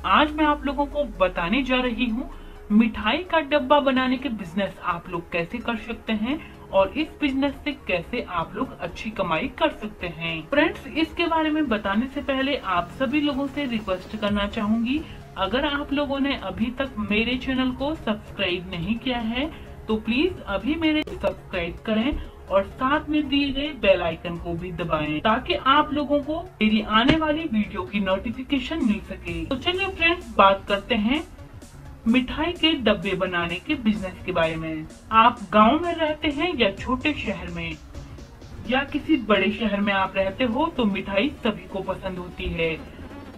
आज मैं आप लोगों को बताने जा रही हूँ मिठाई का डब्बा बनाने के बिजनेस आप लोग कैसे कर सकते हैं और इस बिजनेस से कैसे आप लोग अच्छी कमाई कर सकते हैं। फ्रेंड्स, इसके बारे में बताने से पहले आप सभी लोगों से रिक्वेस्ट करना चाहूंगी, अगर आप लोगों ने अभी तक मेरे चैनल को सब्सक्राइब नहीं किया है तो प्लीज अभी मेरे सब्सक्राइब करें और साथ में दिए गए बेल आइकन को भी दबाएं ताकि आप लोगों को मेरी आने वाली वीडियो की नोटिफिकेशन मिल सके। तो चलिए फ्रेंड्स, बात करते हैं मिठाई के डब्बे बनाने के बिजनेस के बारे में। आप गांव में रहते हैं या छोटे शहर में या किसी बड़े शहर में आप रहते हो तो मिठाई सभी को पसंद होती है।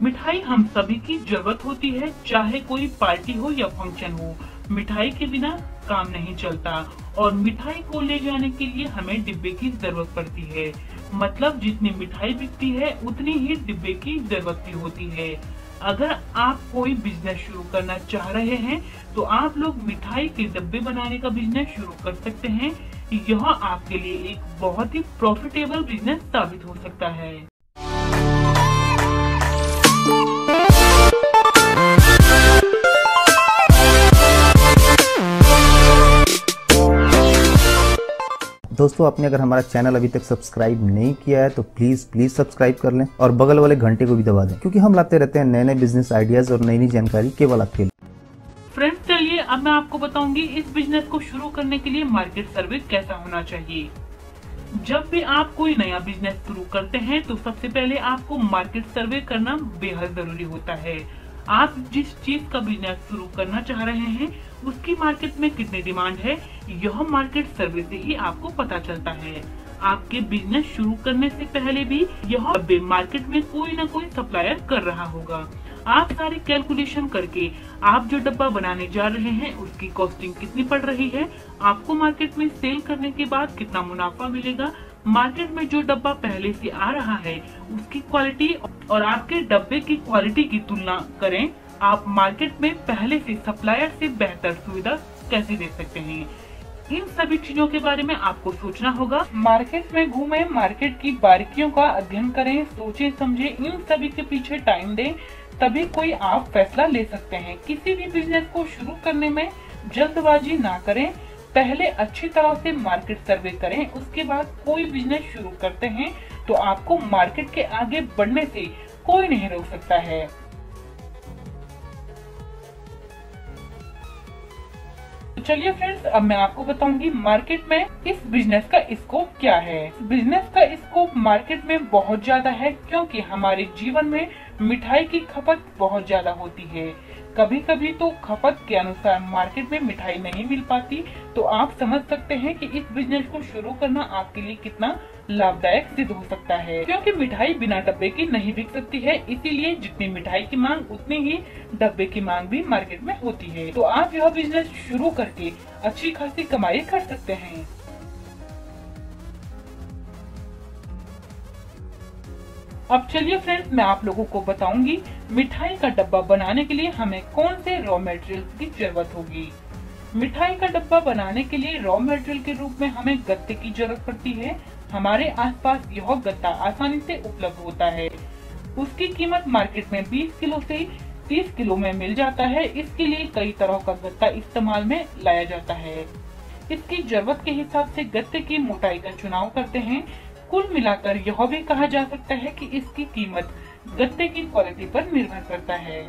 मिठाई हम सभी की जरूरत होती है, चाहे कोई पार्टी हो या फंक्शन हो, मिठाई के बिना काम नहीं चलता और मिठाई को ले जाने के लिए हमें डिब्बे की जरूरत पड़ती है। मतलब जितनी मिठाई बिकती है उतनी ही डिब्बे की जरूरत भी होती है। अगर आप कोई बिजनेस शुरू करना चाह रहे हैं तो आप लोग मिठाई के डब्बे बनाने का बिजनेस शुरू कर सकते हैं। यह आपके लिए एक बहुत ही प्रॉफिटेबल बिजनेस साबित हो सकता है। दोस्तों, आपने अगर हमारा चैनल अभी तक सब्सक्राइब नहीं किया है तो प्लीज सब्सक्राइब कर लें और बगल वाले घंटे को भी दबा दें, क्योंकि हम लाते रहते हैं नए नए बिजनेस आइडियाज और नई नई जानकारी केवल आपके लिए। फ्रेंड्स, चलिए अब मैं आपको बताऊंगी इस बिजनेस को शुरू करने के लिए मार्केट सर्वे कैसा होना चाहिए। जब भी आप कोई नया बिजनेस शुरू करते हैं तो सबसे पहले आपको मार्केट सर्वे करना बेहद जरूरी होता है। आप जिस चीज का बिजनेस शुरू करना चाह रहे हैं उसकी मार्केट में कितनी डिमांड है, यह मार्केट सर्वे से ही आपको पता चलता है। आपके बिजनेस शुरू करने से पहले भी यह डब्बे मार्केट में कोई ना कोई सप्लायर कर रहा होगा। आप सारी कैलकुलेशन करके आप जो डब्बा बनाने जा रहे हैं उसकी कॉस्टिंग कितनी पड़ रही है, आपको मार्केट में सेल करने के बाद कितना मुनाफा मिलेगा, मार्केट में जो डब्बा पहले से आ रहा है उसकी क्वालिटी और आपके डब्बे की क्वालिटी की तुलना करें। आप मार्केट में पहले से सप्लायर से बेहतर सुविधा कैसे दे सकते हैं, इन सभी चीजों के बारे में आपको सोचना होगा। मार्केट में घूमें, मार्केट की बारीकियों का अध्ययन करें, सोचे समझे, इन सभी के पीछे टाइम दें, तभी कोई आप फैसला ले सकते हैं। किसी भी बिजनेस को शुरू करने में जल्दबाजी ना करें, पहले अच्छी तरह से मार्केट सर्वे करें, उसके बाद कोई बिजनेस शुरू करते हैं तो आपको मार्केट के आगे बढ़ने से कोई नहीं रोक सकता है। तो चलिए फ्रेंड्स, अब मैं आपको बताऊंगी मार्केट में इस बिजनेस का स्कोप क्या है। बिजनेस का स्कोप मार्केट में बहुत ज्यादा है, क्योंकि हमारे जीवन में मिठाई की खपत बहुत ज्यादा होती है। कभी कभी तो खपत के अनुसार मार्केट में मिठाई नहीं मिल पाती, तो आप समझ सकते हैं कि इस बिजनेस को शुरू करना आपके लिए कितना लाभदायक सिद्ध हो सकता है। क्योंकि मिठाई बिना डब्बे की नहीं बिक सकती है, इसीलिए जितनी मिठाई की मांग उतनी ही डब्बे की मांग भी मार्केट में होती है। तो आप यह बिजनेस शुरू करके अच्छी खासी कमाई कर सकते हैं। अब चलिए फ्रेंड्स, मैं आप लोगों को बताऊंगी मिठाई का डब्बा बनाने के लिए हमें कौन से रॉ मटेरियल्स की जरूरत होगी। मिठाई का डब्बा बनाने के लिए रॉ मटेरियल के रूप में हमें गत्ते की जरूरत पड़ती है। हमारे आसपास यह गत्ता आसानी से उपलब्ध होता है। उसकी कीमत मार्केट में 20 किलो से 30 किलो में मिल जाता है। इसके लिए कई तरह का गत्ता इस्तेमाल में लाया जाता है। इसकी जरूरत के हिसाब से गत्ते की मोटाई का चुनाव करते हैं। कुल मिलाकर यह भी कहा जा सकता है कि इसकी कीमत गत्ते की क्वालिटी पर निर्भर करता है।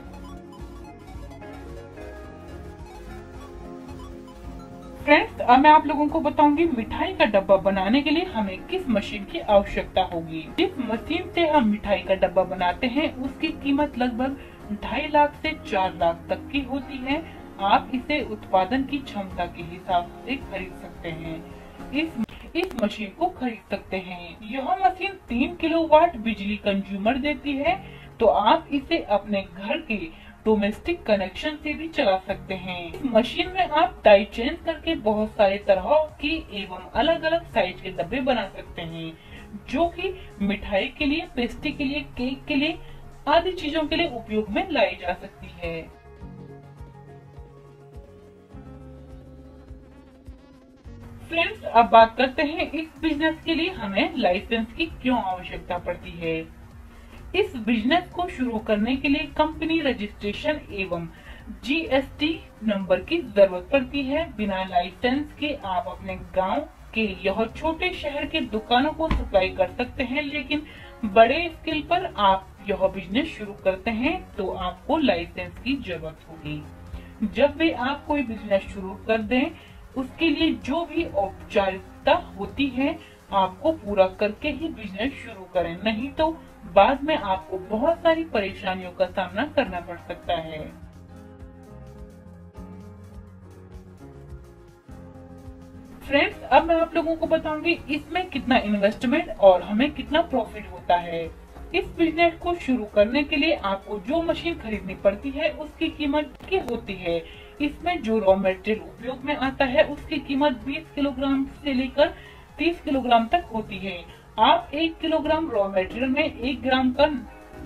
फ्रेंड्स, अब मैं आप लोगों को बताऊंगी मिठाई का डब्बा बनाने के लिए हमें किस मशीन की आवश्यकता होगी। जिस मशीन से हम मिठाई का डब्बा बनाते हैं उसकी कीमत लगभग 2.5 लाख से 4 लाख तक की होती है। आप इसे उत्पादन की क्षमता के हिसाब से खरीद सकते हैं। इस मशीन को खरीद सकते हैं। यह मशीन 3 किलोवाट बिजली कंज्यूमर देती है, तो आप इसे अपने घर के डोमेस्टिक कनेक्शन से भी चला सकते हैं। इस मशीन में आप डाई चेंज करके बहुत सारे तरह की एवं अलग अलग साइज के डब्बे बना सकते हैं, जो कि मिठाई के लिए, पेस्ट्री के लिए, केक के लिए आदि चीजों के लिए उपयोग में लाई जा सकती है। फ्रेंड्स, अब बात करते हैं इस बिजनेस के लिए हमें लाइसेंस की क्यों आवश्यकता पड़ती है। इस बिजनेस को शुरू करने के लिए कंपनी रजिस्ट्रेशन एवं GST नंबर की जरूरत पड़ती है। बिना लाइसेंस के आप अपने गांव के यह छोटे शहर के दुकानों को सप्लाई कर सकते हैं, लेकिन बड़े स्केल पर आप यह बिजनेस शुरू करते हैं तो आपको लाइसेंस की जरूरत होगी। जब भी आप कोई बिजनेस शुरू कर दें, उसके लिए जो भी औपचारिकता होती है आपको पूरा करके ही बिजनेस शुरू करें, नहीं तो बाद में आपको बहुत सारी परेशानियों का सामना करना पड़ सकता है। फ्रेंड्स, अब मैं आप लोगों को बताऊंगी इसमें कितना इन्वेस्टमेंट और हमें कितना प्रॉफिट होता है। इस बिजनेस को शुरू करने के लिए आपको जो मशीन खरीदनी पड़ती है उसकी कीमत क्या होती है। इसमें जो रॉ मटेरियल उपयोग में आता है उसकी कीमत 20 किलोग्राम से लेकर 30 किलोग्राम तक होती है। आप 1 किलोग्राम रॉ मटेरियल में 1 ग्राम का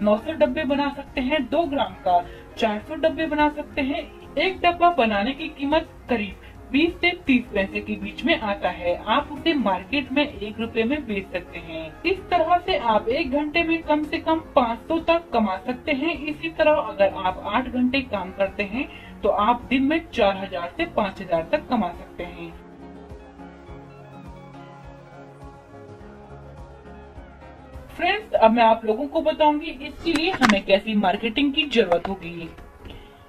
900 डब्बे बना सकते हैं, 2 ग्राम का 400 डब्बे बना सकते हैं। एक डब्बा बनाने की कीमत करीब 20 से 30 पैसे के बीच में आता है। आप उसे मार्केट में 1 रुपए में बेच सकते हैं। इस तरह से आप 1 घंटे में कम से कम 500 तक कमा सकते हैं। इसी तरह अगर आप 8 घंटे काम करते हैं तो आप दिन में 4000 से 5000 तक कमा सकते हैं। फ्रेंड्स, अब मैं आप लोगों को बताऊंगी इसके लिए हमें कैसी मार्केटिंग की जरूरत होगी।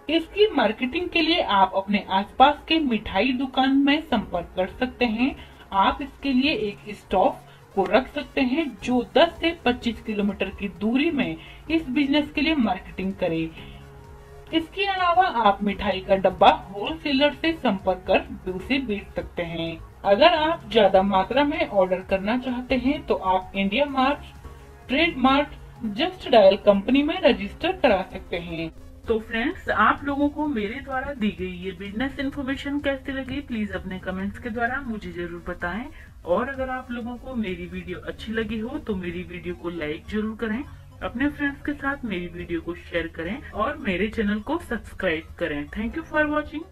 इसकी मार्केटिंग के लिए आप अपने आसपास के मिठाई दुकान में संपर्क कर सकते हैं। आप इसके लिए एक स्टॉप को रख सकते हैं जो 10 से 25 किलोमीटर की दूरी में इस बिजनेस के लिए मार्केटिंग करे। इसके अलावा आप मिठाई का डब्बा होलसेलर से संपर्क कर उसे बेच सकते हैं। अगर आप ज्यादा मात्रा में ऑर्डर करना चाहते हैं तो आप India mart, trade mart, just dial company में रजिस्टर करा सकते हैं। तो फ्रेंड्स, आप लोगों को मेरे द्वारा दी गई ये बिजनेस इन्फॉर्मेशन कैसी लगी प्लीज अपने कमेंट्स के द्वारा मुझे जरूर बताएं। और अगर आप लोगों को मेरी वीडियो अच्छी लगी हो तो मेरी वीडियो को लाइक जरूर करें, अपने फ्रेंड्स के साथ मेरी वीडियो को शेयर करें और मेरे चैनल को सब्सक्राइब करें। Thank you for watching.